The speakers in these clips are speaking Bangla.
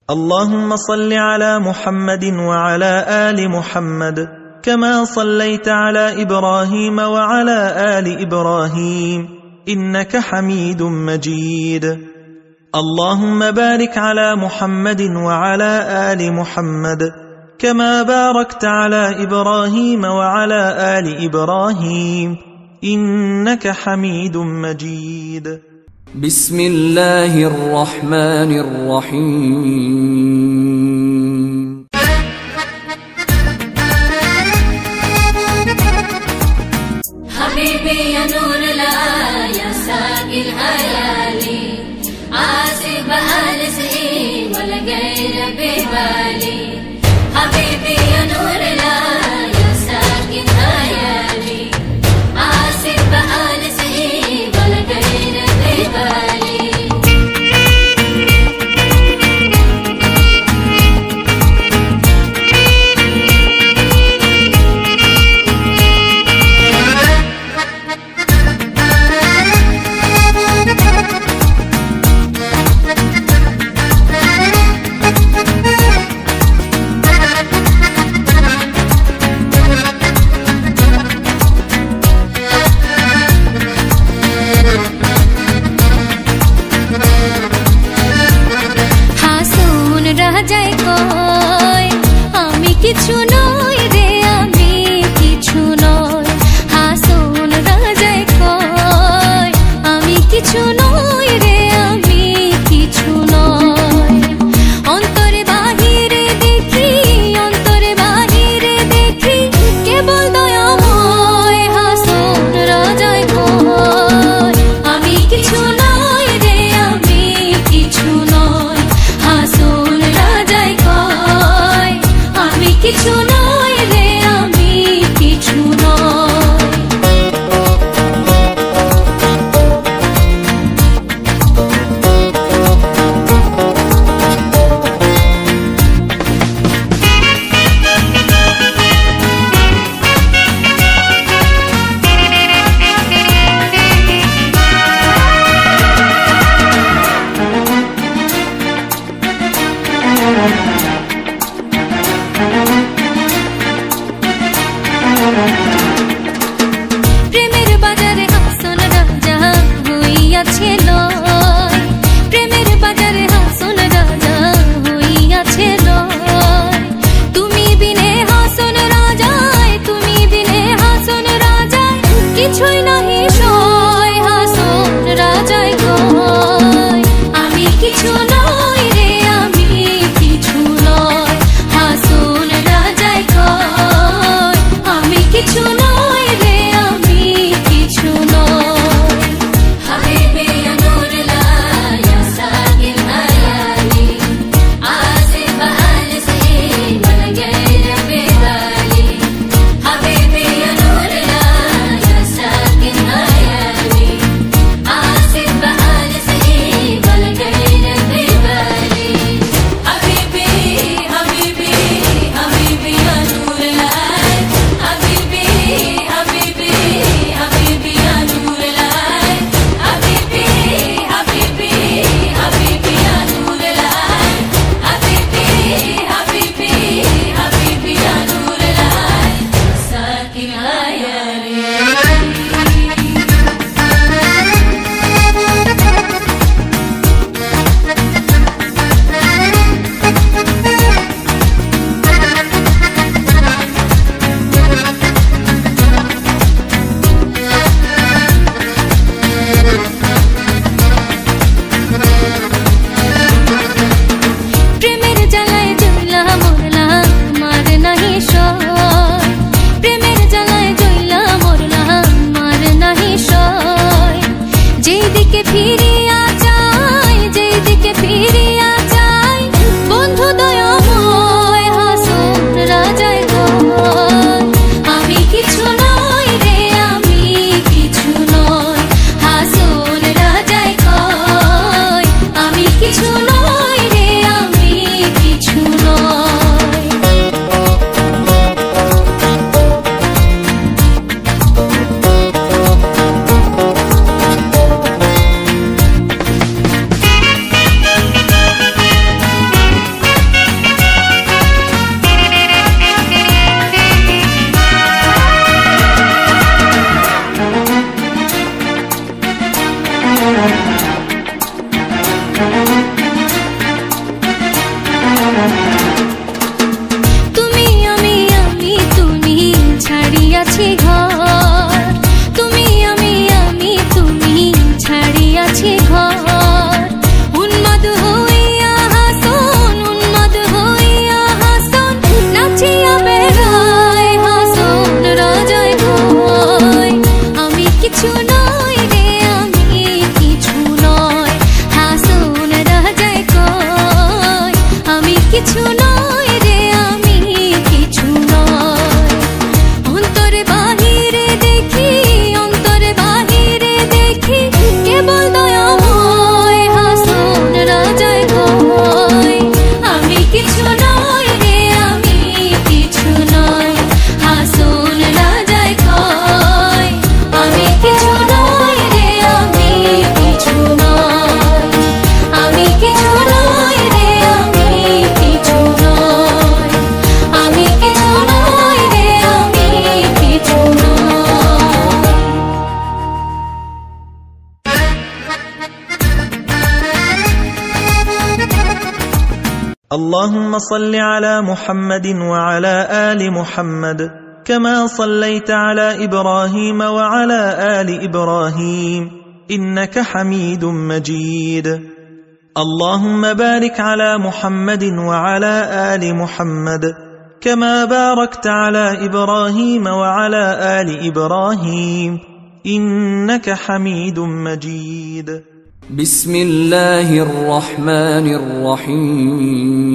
اللهم صل على محمد وعلى آل محمد كما صليت على إبراهيم وعلى آل إبراهيم إنك حميد مجيد. اللهم بارك على محمد وعلى آل محمد كما باركت على إبراهيم وعلى آل إبراهيم إنك حميد مجيد. بسم الله الرحمن الرحيم. حبيبي يا نور الله يا ساقي الهلالي عازب آلسئي ولا غير ببالي. حبيبي يا نور الله يا ساقي الهلالي عازب آلسئي ولا غير ببالي. রাজাই কয় আমি কিছু নই রে, আমি কিছু নই। হাসন রাজাই কয় আমি কিছু নই রে, আমি কিছু নই। অন্তরে বাহিরে দেখি, অন্তরে বাহিরে দেখি কেবল দয়াময়। হাসন রাজাই কয় আমি কিছু নই রে, আমি কিছু নই। হাসন রাজাই কয় আমি কিছু নই রে, আমি কিছু নই। কিছু নয় রে আমি কিছু নয় অন্তরে বাহিরে দেখি কেবল দয়াময় হাসন রাজায় কয় আমি কিছু নয় রে আমি কিছু নয় হাসন রাজায় কয় আমি কিছু নয় রে আমি কিছু নয় আমি কিছু নয় রে আমি কিছু নয় আমি কিছু নয় রে আমি কিছু নয় اللهم صل على محمد وعلى آل محمد كما صليت على إبراهيم وعلى آل إبراهيم إنك حميد مجيد اللهم بارك على محمد وعلى آل محمد كما باركت على إبراهيم وعلى آل إبراهيم إنك حميد مجيد بسم الله الرحمن الرحيم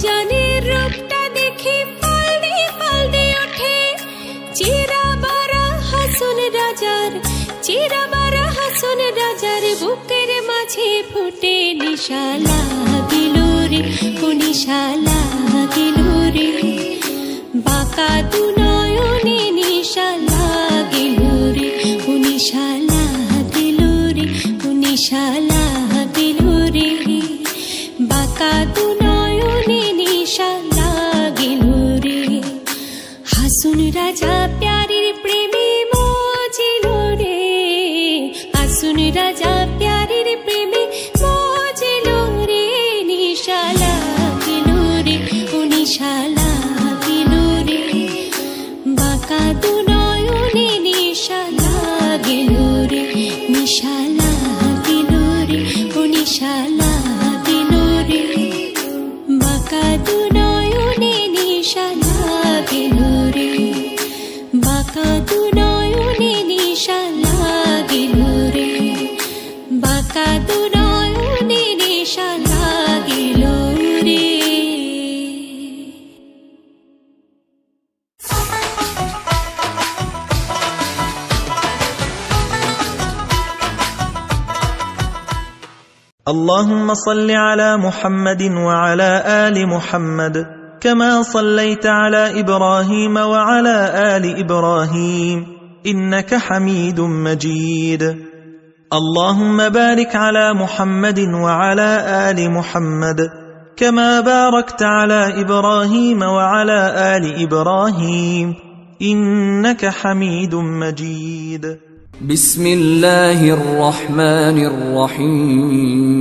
জানের রূপটা দেখে পালদে ওঠে চিরাবারা হাসন রাজার বুকের মাঝে ফুটে নিশা লাগিল রে ও নিশা লাগিল রে বাঁকা দু নয়নে নিশা লাগিল রে ও নিশা লাগিল রে ও নিশা লাগিল রে বাঁকা দু নয়নে নিশা লাগিল রে হাসুন রাজা প্যারির প্রেমে মজিল রে হাসুন রাজা প্যারির প্রেমে মজিল রে নিশা লাগিল রে ও নিশা লাগিল রে বাঁকা দু নয়নে নিশা লাগিল রে নিশা লাগিল রে ও নিশা লাগিল রে বাঁকা দু নয়নে নিশা লাগিল রে বাঁকা দু নয়নে নিশা লাগিল রে বাঁকা দু নয়নে নিশা লাগিল রে اللهم صل على محمد وعلى آل محمد كما صليت على إبراهيم وعلى آل إبراهيم إنك حميد مجيد اللهم بارك على محمد وعلى آل محمد كما باركت على إبراهيم وعلى آل إبراهيم إنك حميد مجيد بسم الله الرحمن الرحيم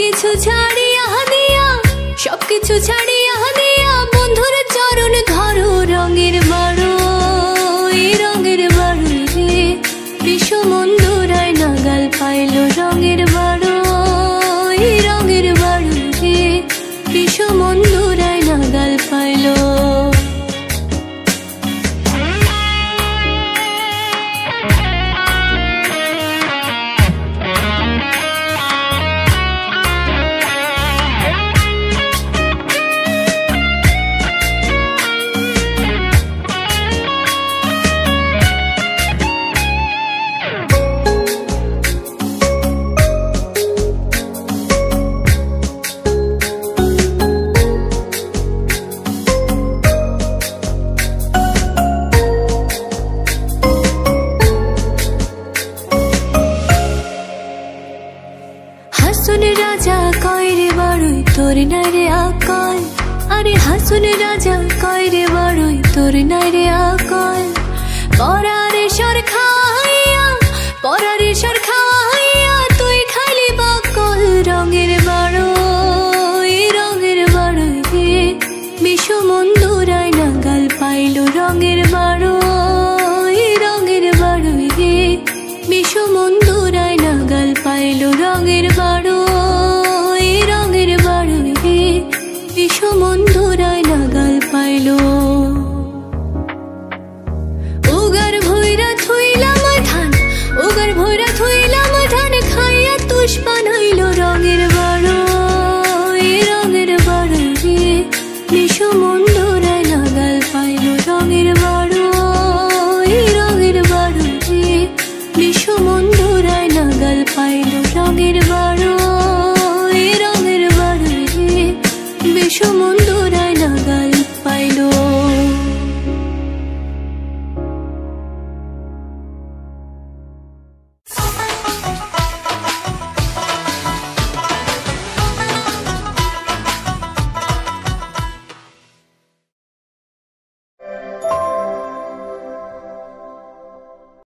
সবকিছু ছাড়িয়া দিয়া, সবকিছু ছাড়িয়া দিয়া বন্ধুর চরণ ধরো। রঙের বারো, এই রঙের বারো রে, বিষমন্দুরায় নাগাল পাইল। রঙের বারো, এই রঙের বারো রে, বিষমন্দুরায় নাগাল পাইল। হাসুন রাজা কয় রে বাড়ই তোর নাই রে আকল। আরে হাসুন রাজা কয় রে বাড়ই তোর নাই রে আকল। পরারে সর খাইয়া, পরারে সর